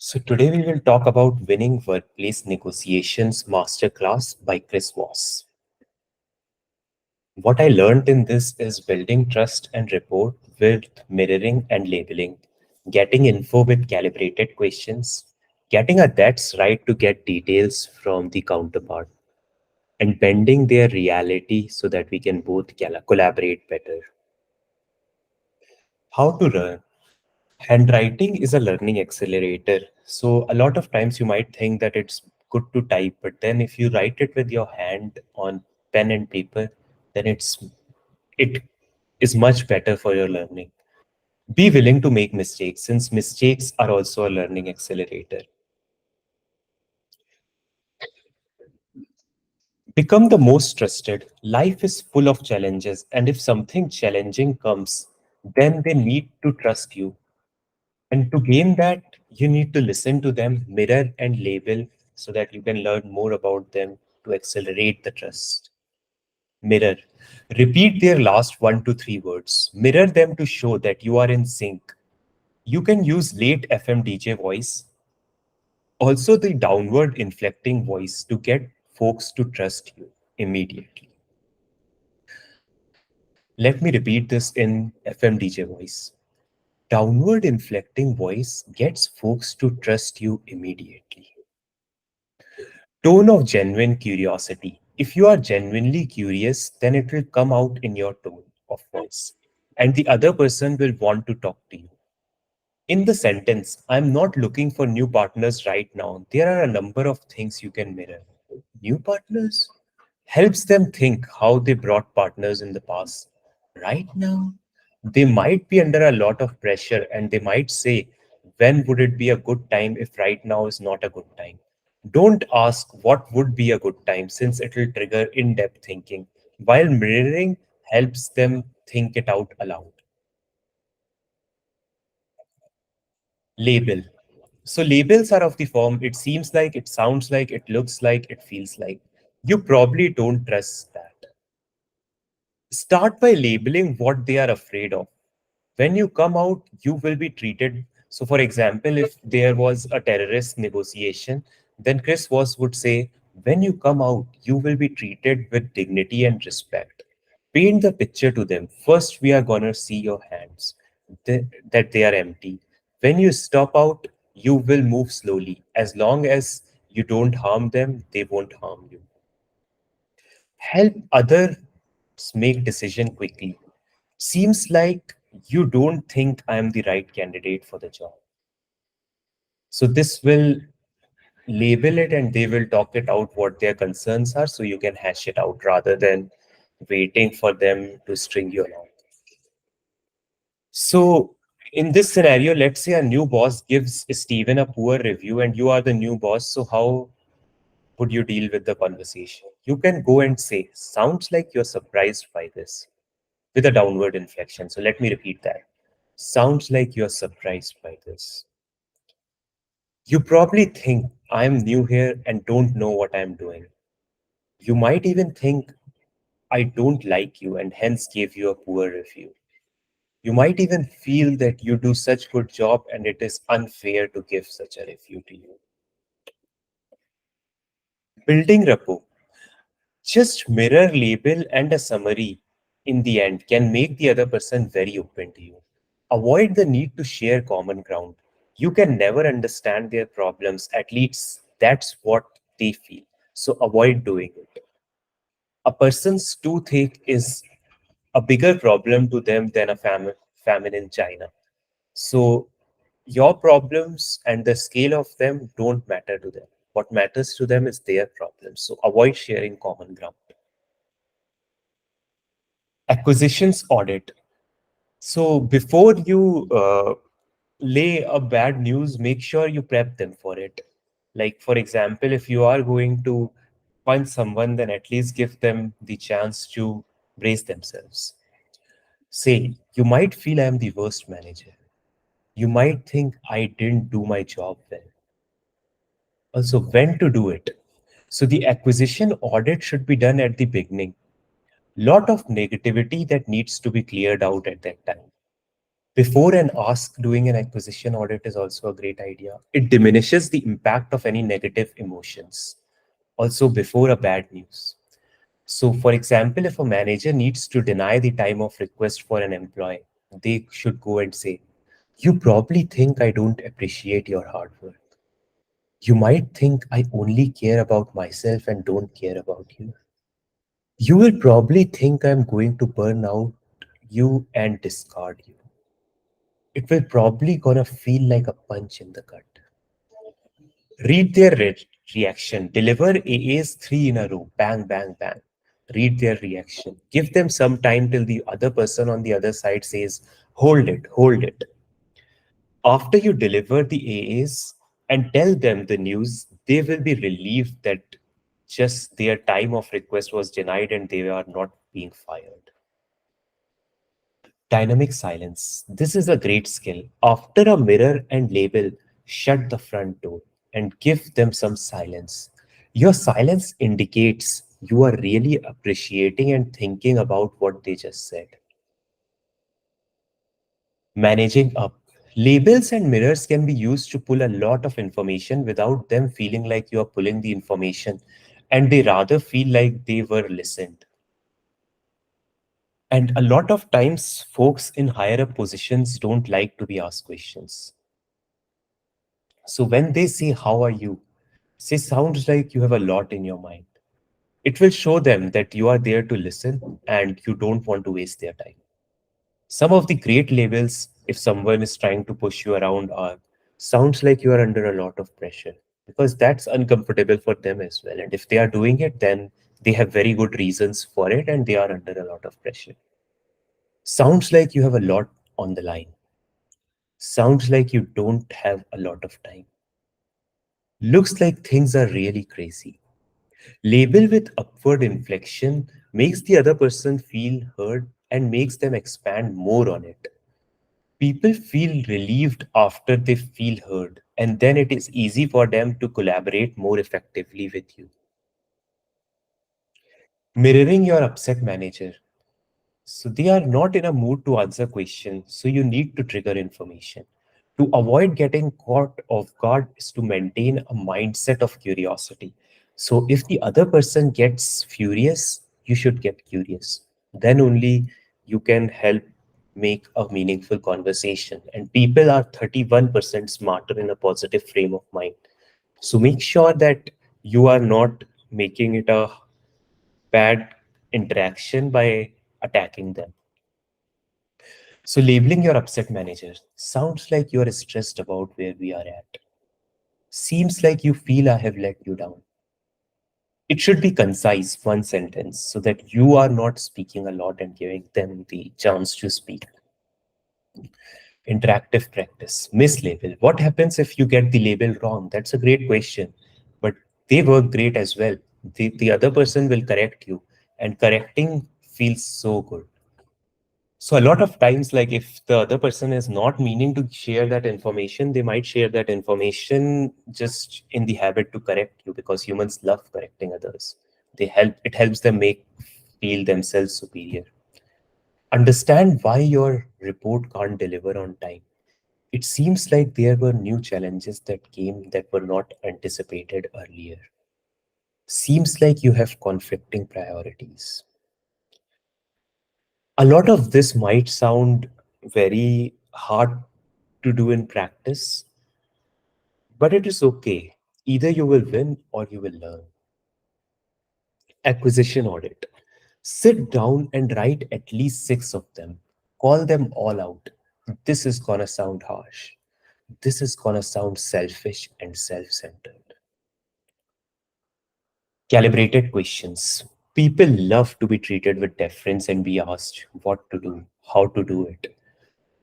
So today we will talk about Winning Workplace Negotiations Masterclass by Chris Voss. What I learned in this is building trust and rapport with mirroring and labeling, getting info with calibrated questions, getting a that's right to get details from the counterpart, and bending their reality so that we can both collaborate better. How to learn? Handwriting is a learning accelerator. So a lot of times you might think that it's good to type, but then if you write it with your hand on pen and paper, then it is much better for your learning. Be willing to make mistakes since mistakes are also a learning accelerator. Become the most trusted. Life is full of challenges, and if something challenging comes, then they need to trust you. And to gain that, you need to listen to them, mirror, and label so that you can learn more about them to accelerate the trust. Mirror. Repeat their last 1 to 3 words. Mirror them to show that you are in sync. You can use late FM DJ voice, also the downward inflecting voice to get folks to trust you immediately. Let me repeat this in FM DJ voice. Downward inflecting voice gets folks to trust you immediately. Tone of genuine curiosity. If you are genuinely curious, then it will come out in your tone of voice, and the other person will want to talk to you. In the sentence, I'm not looking for new partners right now, there are a number of things you can mirror. New partners? Helps them think how they brought partners in the past. Right now, they might be under a lot of pressure and they might say, when would it be a good time if right now is not a good time? Don't ask what would be a good time since it will trigger in depth thinking, while mirroring helps them think it out aloud. Label. So labels are of the form it seems like, it sounds like, it looks like, it feels like. You probably don't trust that. Start by labeling what they are afraid of. When you come out, you will be treated. So, for example, if there was a terrorist negotiation, then Chris Voss would say, when you come out, you will be treated with dignity and respect. Paint the picture to them. First, we are going to see your hands, that they are empty. When you stop out, you will move slowly. As long as you don't harm them, they won't harm you. Help others make decision quickly. Seems like you don't think I am the right candidate for the job. So this will label it and they will talk it out what their concerns are so you can hash it out rather than waiting for them to string you along. So in this scenario, let's say a new boss gives Steven a poor review and you are the new boss. So how would you deal with the conversation? You can go and say, sounds like you're surprised by this, with a downward inflection. So let me repeat that. Sounds like you're surprised by this. You probably think I'm new here and don't know what I'm doing. You might even think I don't like you and hence gave you a poor review. You might even feel that you do such good job and it is unfair to give such a review to you. Building rapport. Just mirror label and a summary in the end can make the other person very open to you. Avoid the need to share common ground. You can never understand their problems, at least that's what they feel. So avoid doing it. A person's toothache is a bigger problem to them than a famine in China. So your problems and the scale of them don't matter to them. What matters to them is their problems. So avoid sharing common ground. Acquisitions audit. So before you lay a bad news, make sure you prep them for it. Like, for example, if you are going to punch someone, then at least give them the chance to brace themselves. Say, you might feel I am the worst manager. You might think I didn't do my job well. Also, when to do it. So the acquisition audit should be done at the beginning. Lot of negativity that needs to be cleared out at that time. Before and ask doing an acquisition audit is also a great idea. It diminishes the impact of any negative emotions. Also, before a bad news. So, for example, if a manager needs to deny the time of request for an employee, they should go and say, "You probably think I don't appreciate your hard work. You might think I only care about myself and don't care about you. You will probably think I'm going to burn out you and discard you. It will probably gonna feel like a punch in the gut." Read their reaction. Deliver AAs three in a row. Bang, bang, bang. Read their reaction. Give them some time till the other person on the other side says, "Hold it, hold it." After you deliver the AAs and tell them the news, they will be relieved that just their time of request was denied and they are not being fired. Dynamic silence. This is a great skill. After a mirror and label, shut the front door and give them some silence. Your silence indicates you are really appreciating and thinking about what they just said. Managing up. Labels and mirrors can be used to pull a lot of information without them feeling like you are pulling the information, and they rather feel like they were listened. And a lot of times, folks in higher up positions don't like to be asked questions. So when they say, "How are you?" say, "Sounds like you have a lot in your mind." It will show them that you are there to listen and you don't want to waste their time. Some of the great labels, if someone is trying to push you around, are "Sounds like you are under a lot of pressure," because that's uncomfortable for them as well. And if they are doing it, then they have very good reasons for it and they are under a lot of pressure. "Sounds like you have a lot on the line." Sounds like you don't have a lot of time. Looks like things are really crazy. Label with upward inflection makes the other person feel heard and makes them expand more on it. People feel relieved after they feel heard, and then it is easy for them to collaborate more effectively with you. Mirroring your upset manager. So they are not in a mood to answer questions, so you need to trigger information. To avoid getting caught off guard is to maintain a mindset of curiosity. So if the other person gets furious, you should get curious. Then only you can help make a meaningful conversation. And people are 31% smarter in a positive frame of mind. So make sure that you are not making it a bad interaction by attacking them. So, labeling your upset manager sounds like you are stressed about where we are at. Seems like you feel I have let you down. It should be concise, one sentence, so that you are not speaking a lot and giving them the chance to speak. Interactive practice, mislabel. What happens if you get the label wrong? That's a great question, but they work great as well. The other person will correct you, and correcting feels so good. So a lot of times, like if the other person is not meaning to share that information, they might share that information just in the habit to correct you because humans love correcting others. It helps them make feel themselves superior. Understand why your report can't deliver on time. It seems like there were new challenges that came that were not anticipated earlier. Seems like you have conflicting priorities. A lot of this might sound very hard to do in practice, but it is okay. Either you will win or you will learn. Acquisition audit. Sit down and write at least six of them. Call them all out. This is gonna sound harsh. This is gonna sound selfish and self centered. Calibrated questions. People love to be treated with deference and be asked what to do, how to do it.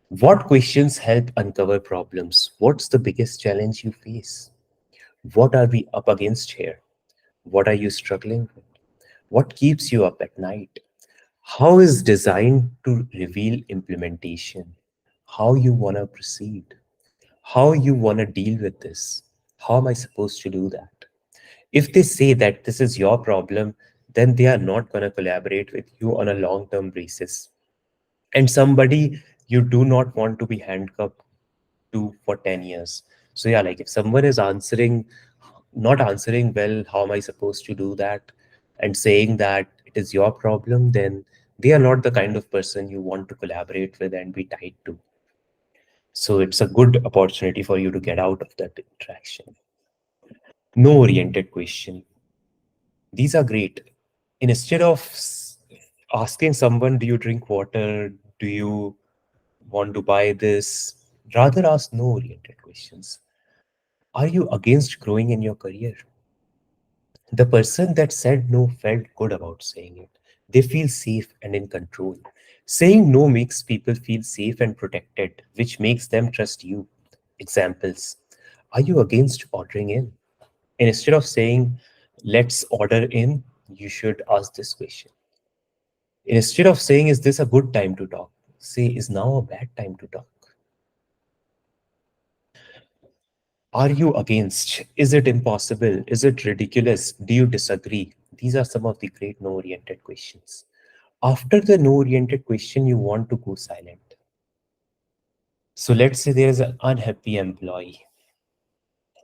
What questions help uncover problems? What's the biggest challenge you face? What are we up against here? What are you struggling with? What keeps you up at night? How is designed to reveal implementation? How you want to proceed? How you want to deal with this? How am I supposed to do that? If they say that this is your problem, then they are not going to collaborate with you on a long term basis. And somebody you do not want to be handcuffed to for 10 years. So yeah, like if someone is answering, not answering well, how am I supposed to do that? And saying that it is your problem, then they are not the kind of person you want to collaborate with and be tied to. So it's a good opportunity for you to get out of that interaction. No oriented question. These are great. Instead of asking someone, do you drink water? Do you want to buy this? Rather ask no oriented questions. Are you against growing in your career? The person that said no felt good about saying it. They feel safe and in control. Saying no makes people feel safe and protected, which makes them trust you. Examples. Are you against ordering in? Instead of saying, let's order in, you should ask this question. Instead of saying, is this a good time to talk? Say, is now a bad time to talk? Are you against? Is it impossible? Is it ridiculous? Do you disagree? These are some of the great no oriented questions. After the no oriented question, you want to go silent. So let's say there is an unhappy employee.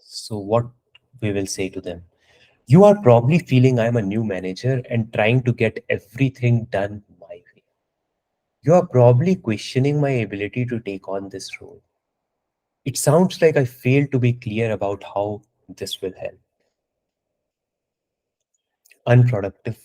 So, what we will say to them? You are probably feeling I'm a new manager and trying to get everything done my way. You are probably questioning my ability to take on this role. It sounds like I failed to be clear about how this will help. Unproductive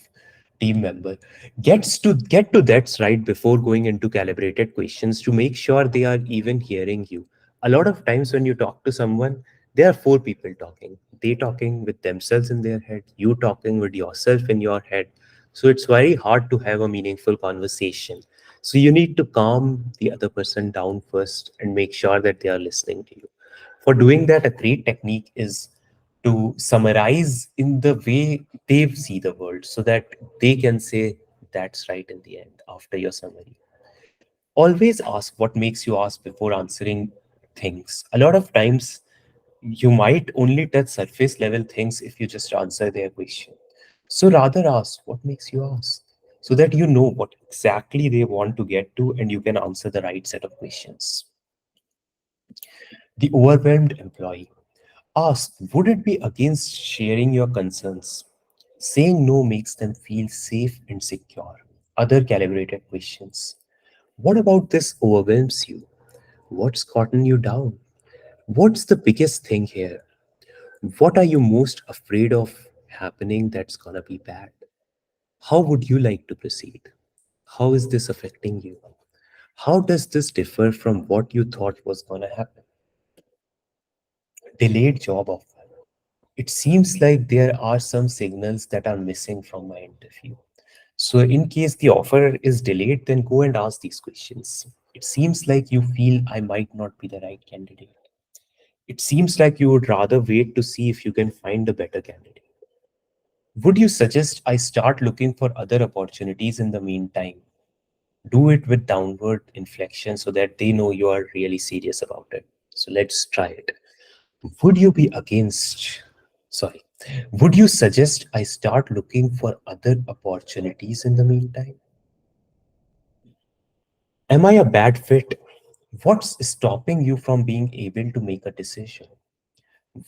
team member gets to get to that's right before going into calibrated questions to make sure they are even hearing you. A lot of times when you talk to someone, there are four people talking. They talking with themselves in their head, you talking with yourself in your head. So it's very hard to have a meaningful conversation. So you need to calm the other person down first and make sure that they are listening to you. For doing that, a great technique is to summarize in the way they see the world so that they can say that's right in the end after your summary. Always ask what makes you ask before answering things. A lot of times you might only touch surface level things if you just answer their question. So rather ask what makes you ask so that you know what exactly they want to get to and you can answer the right set of questions. The overwhelmed employee. Ask, would it be against sharing your concerns? Saying no makes them feel safe and secure. Other calibrated questions. What about this overwhelms you? What's gotten you down? What's the biggest thing here? What are you most afraid of happening that's gonna be bad? How would you like to proceed? How is this affecting you? How does this differ from what you thought was gonna happen? Delayed job offer. It seems like there are some signals that are missing from my interview. So, in case the offer is delayed, then go and ask these questions. It seems like you feel I might not be the right candidate. It seems like you would rather wait to see if you can find a better candidate. Would you suggest I start looking for other opportunities in the meantime? Do it with downward inflection so that they know you are really serious about it. So, let's try it. Would you be against, sorry, would you suggest I start looking for other opportunities in the meantime? Am I a bad fit? What's stopping you from being able to make a decision?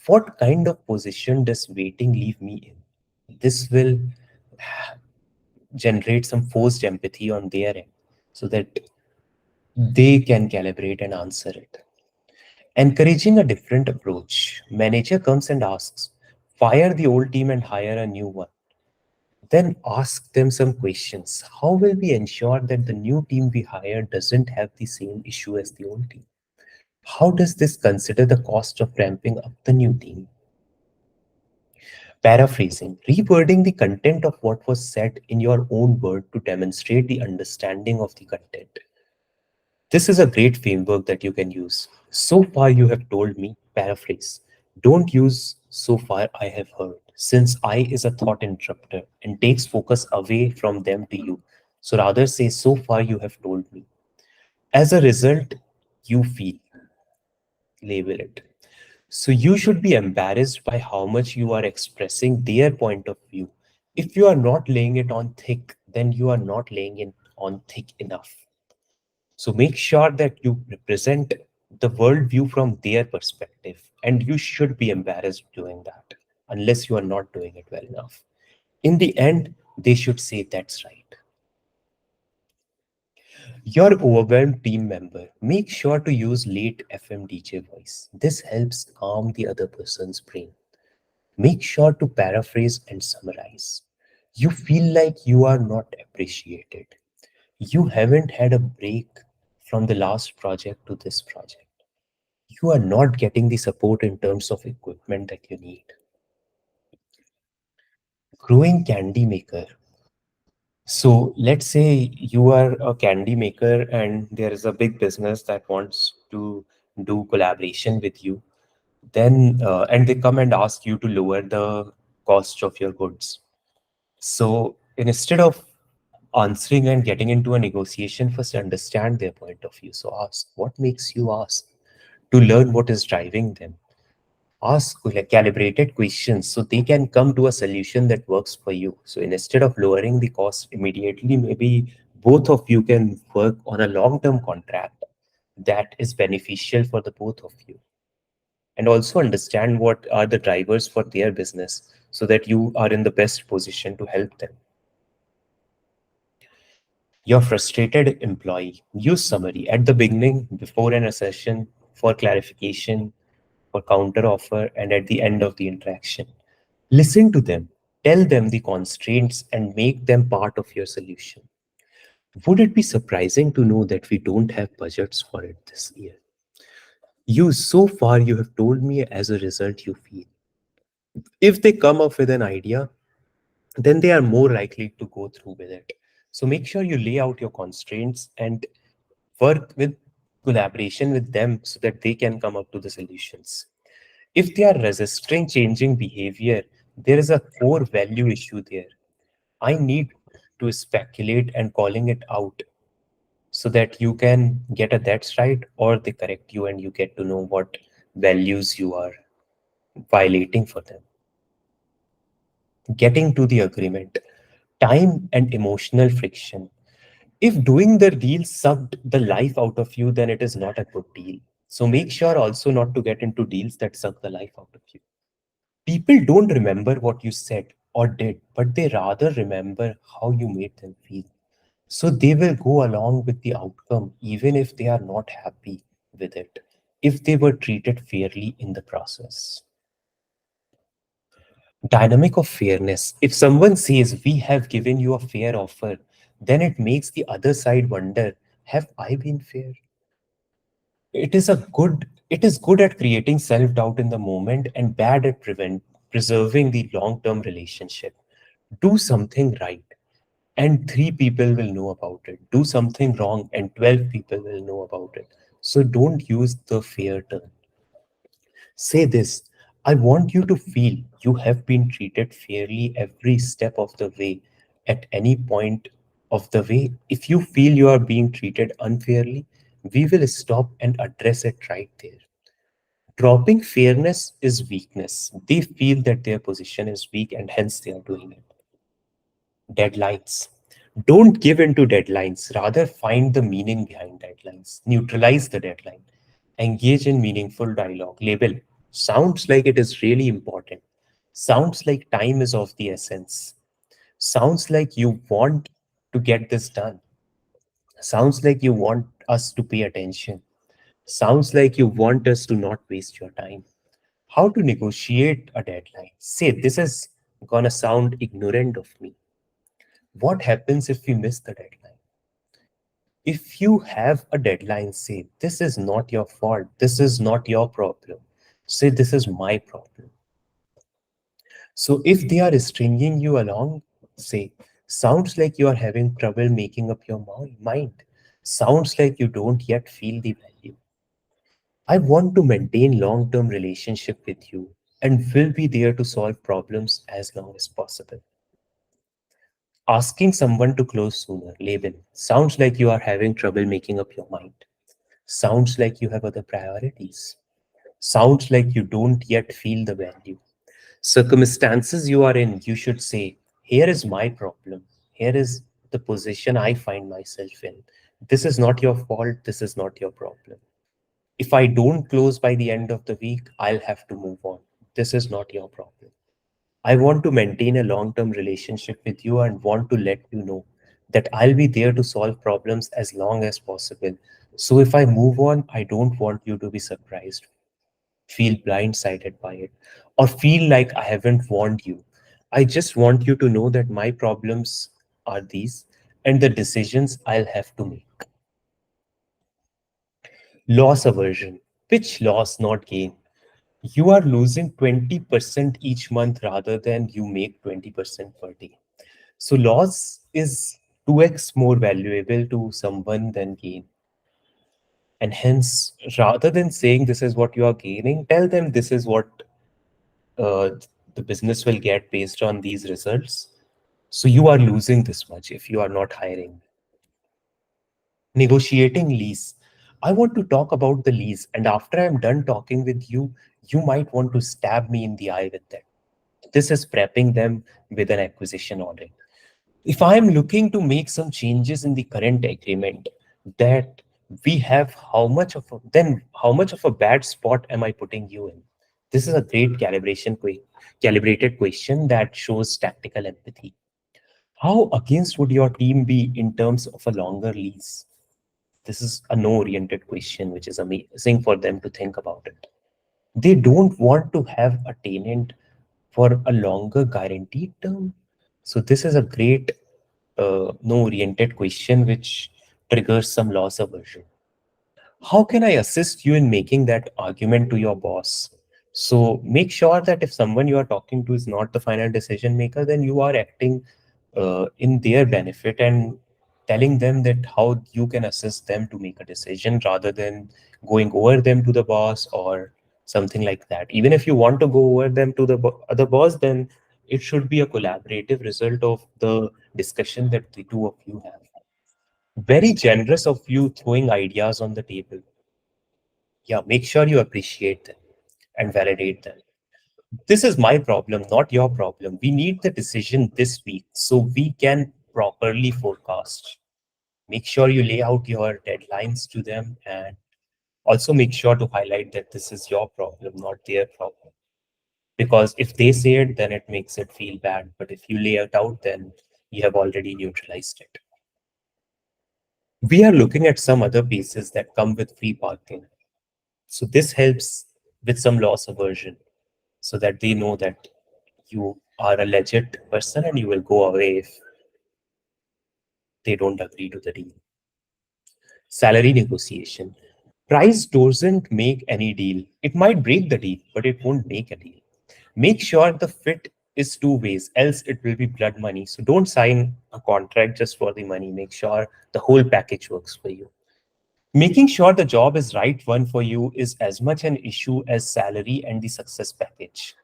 What kind of position does waiting leave me in? This will generate some forced empathy on their end so that they can calibrate and answer it. Encouraging a different approach. Manager comes and asks, fire the old team and hire a new one. Then ask them some questions. How will we ensure that the new team we hire doesn't have the same issue as the old team? How does this consider the cost of ramping up the new team? Paraphrasing, rewording the content of what was said in your own word to demonstrate the understanding of the content. This is a great framework that you can use. So far, you have told me, paraphrase. Don't use so far I have heard, since I is a thought interrupter and takes focus away from them to you. So rather say, so far you have told me. As a result, you feel, label it. So you should be embarrassed by how much you are expressing their point of view. If you are not laying it on thick, then you are not laying it on thick enough. So make sure that you represent the worldview from their perspective, and you should be embarrassed doing that unless you are not doing it well enough. In the end, they should say that's right. Your overwhelmed team member, make sure to use late FM DJ voice. This helps calm the other person's brain. Make sure to paraphrase and summarize. You feel like you are not appreciated. You haven't had a break from the last project to this project. You are not getting the support in terms of equipment that you need. Growing candy maker. So let's say you are a candy maker and there is a big business that wants to do collaboration with you. Then, and they come and ask you to lower the cost of your goods. So instead of answering and getting into a negotiation, first understand their point of view. So ask, what makes you ask? To learn what is driving them. Ask like calibrated questions so they can come to a solution that works for you. So instead of lowering the cost immediately, maybe both of you can work on a long-term contract that is beneficial for the both of you. And also understand what are the drivers for their business so that you are in the best position to help them. Your frustrated employee, use summary at the beginning, before an session, for clarification, for counter offer, and at the end of the interaction. Listen to them, tell them the constraints, and make them part of your solution. Would it be surprising to know that we don't have budgets for it this year? So far, you have told me as a result you feel. If they come up with an idea, then they are more likely to go through with it. So make sure you lay out your constraints and work with collaboration with them so that they can come up to the solutions. If they are resisting changing behavior, there is a core value issue there. I need to speculate and calling it out so that you can get a that's right or they correct you and you get to know what values you are violating for them. Getting to the agreement, time and emotional friction. If doing the deal sucked the life out of you, then it is not a good deal. So make sure also not to get into deals that suck the life out of you. People don't remember what you said or did, but they rather remember how you made them feel. So they will go along with the outcome even if they are not happy with it, if they were treated fairly in the process. Dynamic of fairness. If someone says, we have given you a fair offer, then it makes the other side wonder, have I been fair? It is good at creating self-doubt in the moment and bad at preserving the long-term relationship. Do something right and three people will know about it. Do something wrong and 12 people will know about it. So don't use the fair term. Say this, I want you to feel you have been treated fairly every step of the way. At any point of the way, if you feel you are being treated unfairly, we will stop and address it right there. Dropping fairness is weakness. They feel that their position is weak and hence they are doing it. Deadlines. Don't give in to deadlines. Rather, find the meaning behind deadlines. Neutralize the deadline. Engage in meaningful dialogue. Label. Sounds like it is really important. Sounds like time is of the essence. Sounds like you want to get this done. Sounds like you want us to pay attention. Sounds like you want us to not waste your time. How to negotiate a deadline? Say, this is gonna sound ignorant of me. What happens if we miss the deadline? If you have a deadline, say, this is not your fault. This is not your problem. Say, this is my problem. So if they are stringing you along, say, sounds like you are having trouble making up your mind. Sounds like you don't yet feel the value. I want to maintain long-term relationship with you and will be there to solve problems as long as possible. Asking someone to close sooner, label. Sounds like you are having trouble making up your mind. Sounds like you have other priorities. Sounds like you don't yet feel the value. Circumstances you are in, you should say, here is my problem. Here is the position I find myself in. This is not your fault. This is not your problem. If I don't close by the end of the week, I'll have to move on. This is not your problem. I want to maintain a long term relationship with you and want to let you know that I'll be there to solve problems as long as possible. So if I move on, I don't want you to be surprised, feel blindsided by it, or feel like I haven't warned you. I just want you to know that my problems are these and the decisions I'll have to make. Loss aversion. Which loss, not gain? You are losing 20% each month rather than you make 20% per day. So loss is 2x more valuable to someone than gain. And hence, rather than saying this is what you are gaining, tell them this is what uh, the business will get based on these results. So you are losing this much if you are not hiring. Negotiating lease. I want to talk about the lease, and after I'm done talking with you, you might want to stab me in the eye with that. This is prepping them with an acquisition audit. If I'm looking to make some changes in the current agreement, that we have how much of a bad spot am I putting you in? This is a great calibrated question that shows tactical empathy. How against would your team be in terms of a longer lease? This is a no oriented question, which is amazing for them to think about it. They don't want to have a tenant for a longer guaranteed term. So this is a great no oriented question which triggers some loss aversion. How can I assist you in making that argument to your boss? So make sure that if someone you are talking to is not the final decision maker, then you are acting in their benefit and telling them that how you can assist them to make a decision rather than going over them to the boss or something like that. Even if you want to go over them to the other boss, then it should be a collaborative result of the discussion that the two of you have. Very generous of you throwing ideas on the table. Yeah, make sure you appreciate them and validate them. This is my problem, not your problem. We need the decision this week so we can properly forecast. Make sure you lay out your deadlines to them and also make sure to highlight that this is your problem, not their problem. Because if they say it, then it makes it feel bad. But if you lay it out, then you have already neutralized it. We are looking at some other pieces that come with free parking. So this helps with some loss aversion so that they know that you are a legit person and you will go away if they don't agree to the deal. Salary negotiation. Price doesn't make any deal. It might break the deal, but it won't make a deal. Make sure the fit is two ways, else it will be blood money. So don't sign a contract just for the money. Make sure the whole package works for you. Making sure the job is right one for you is as much an issue as salary and the success package.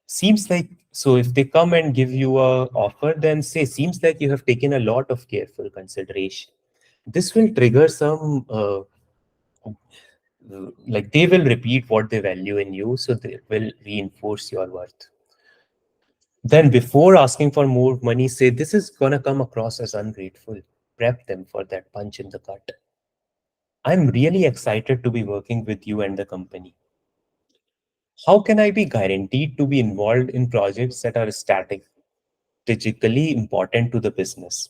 Seems like so if they come and give you a offer, then say seems like you have taken a lot of careful consideration. This will trigger some like they will repeat what they value in you, so they will reinforce your worth. Then before asking for more money, say this is gonna come across as ungrateful. Prep them for that punch in the gut. I'm really excited to be working with you and the company. How can I be guaranteed to be involved in projects that are strategically important to the business?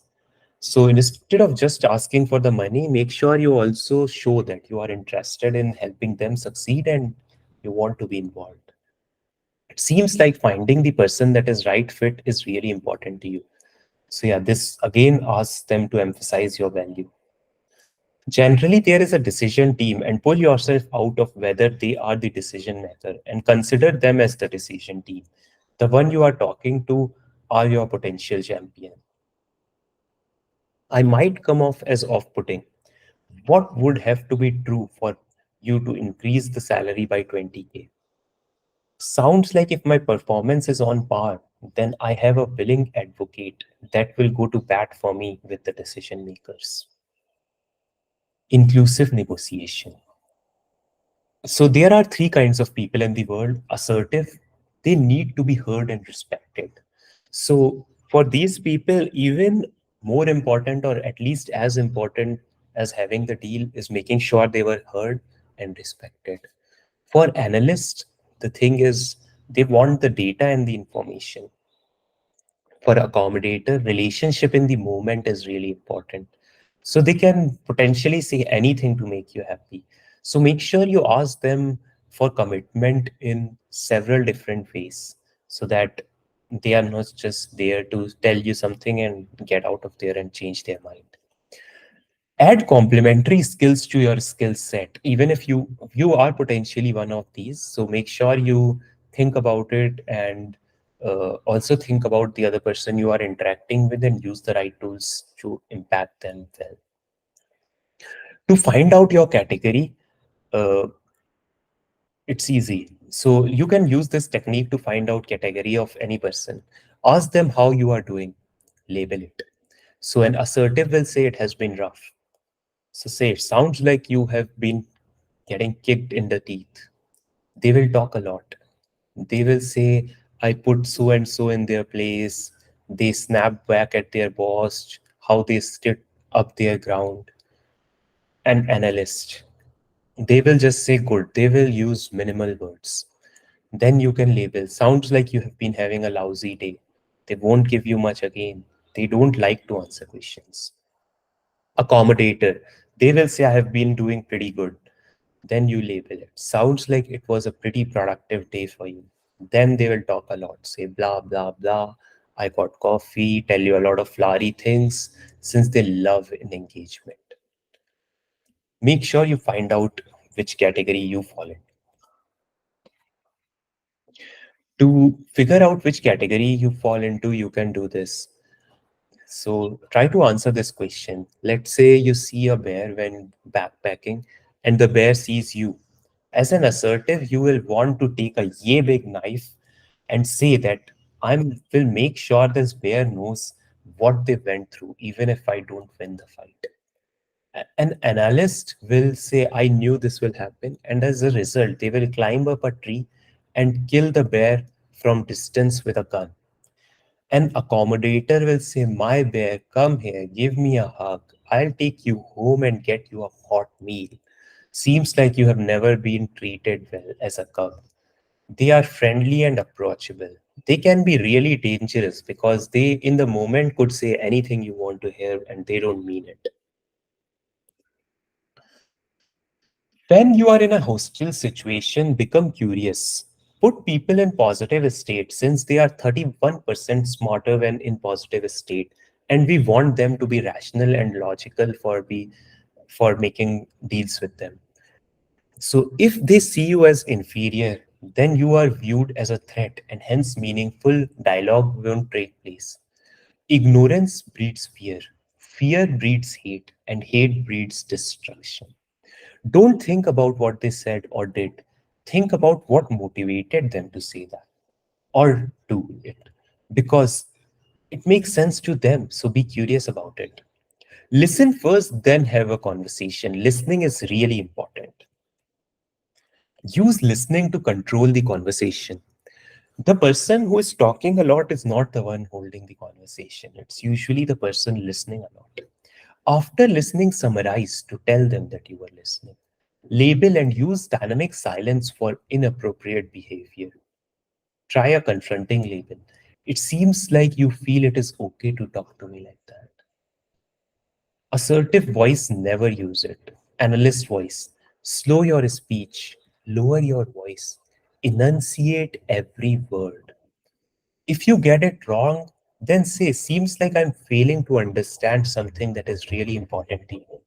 So instead of just asking for the money, make sure you also show that you are interested in helping them succeed and you want to be involved. It seems like finding the person that is right fit is really important to you. So yeah, this again asks them to emphasize your value. Generally, there is a decision team and pull yourself out of whether they are the decision maker and consider them as the decision team. The one you are talking to are your potential champion. I might come off as off putting. What would have to be true for you to increase the salary by 20K? Sounds like if my performance is on par, then I have a willing advocate that will go to bat for me with the decision makers. Inclusive negotiation. So there are three kinds of people in the world. Assertive, they need to be heard and respected. So for these people, even more important or at least as important as having the deal is making sure they were heard and respected. For analysts, the thing is they want the data and the information. For accommodator, relationship in the moment is really important. So they can potentially say anything to make you happy. So make sure you ask them for commitment in several different ways so that they are not just there to tell you something and get out of there and change their mind. Add complementary skills to your skill set, even if you are potentially one of these. So make sure you think about it and also think about the other person you are interacting with and use the right tools to impact them well. To find out your category, uh, it's easy. So you can use this technique to find out category of any person. Ask them how you are doing, label it. So an assertive will say it has been rough. So say it sounds like you have been getting kicked in the teeth. They will talk a lot. They will say, I put so and so in their place. They snapped back at their boss, how they stood up their ground. An analyst, they will just say good. They will use minimal words. Then you can label, sounds like you have been having a lousy day. They won't give you much again. They don't like to answer questions. Accommodator, they will say, I have been doing pretty good. Then you label it. Sounds like it was a pretty productive day for you. Then they will talk a lot, say blah, blah, blah. I got coffee, tell you a lot of flowery things since they love an engagement. Make sure you find out which category you fall in. To figure out which category you fall into, you can do this. So try to answer this question. Let's say you see a bear when backpacking and the bear sees you. As an assertive, you will want to take a yay big knife and say that I will make sure this bear knows what they went through, even if I don't win the fight. An analyst will say, I knew this will happen. And as a result, they will climb up a tree and kill the bear from distance with a gun. An accommodator will say, my bear, come here, give me a hug. I'll take you home and get you a hot meal. Seems like you have never been treated well as a cub. They are friendly and approachable. They can be really dangerous because they, in the moment, could say anything you want to hear and they don't mean it. When you are in a hostile situation, become curious. Put people in positive state since they are 31% smarter when in positive state. And we want them to be rational and logical for making deals with them. So if they see you as inferior, then you are viewed as a threat and hence meaningful dialogue won't take place. Ignorance breeds fear. Fear breeds hate and hate breeds destruction. Don't think about what they said or did. Think about what motivated them to say that or do it because it makes sense to them. So be curious about it. Listen first, then have a conversation. Listening is really important. Use listening to control the conversation. The person who is talking a lot is not the one holding the conversation. It's usually the person listening a lot. After listening, summarize to tell them that you were listening. Label and use dynamic silence for inappropriate behavior. Try a confronting label. It seems like you feel it is okay to talk to me like that. Assertive voice, never use it. Analyst voice, slow your speech, lower your voice, enunciate every word. If you get it wrong, then say, seems like I'm failing to understand something that is really important to you.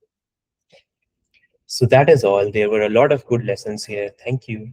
So that is all. There were a lot of good lessons here. Thank you.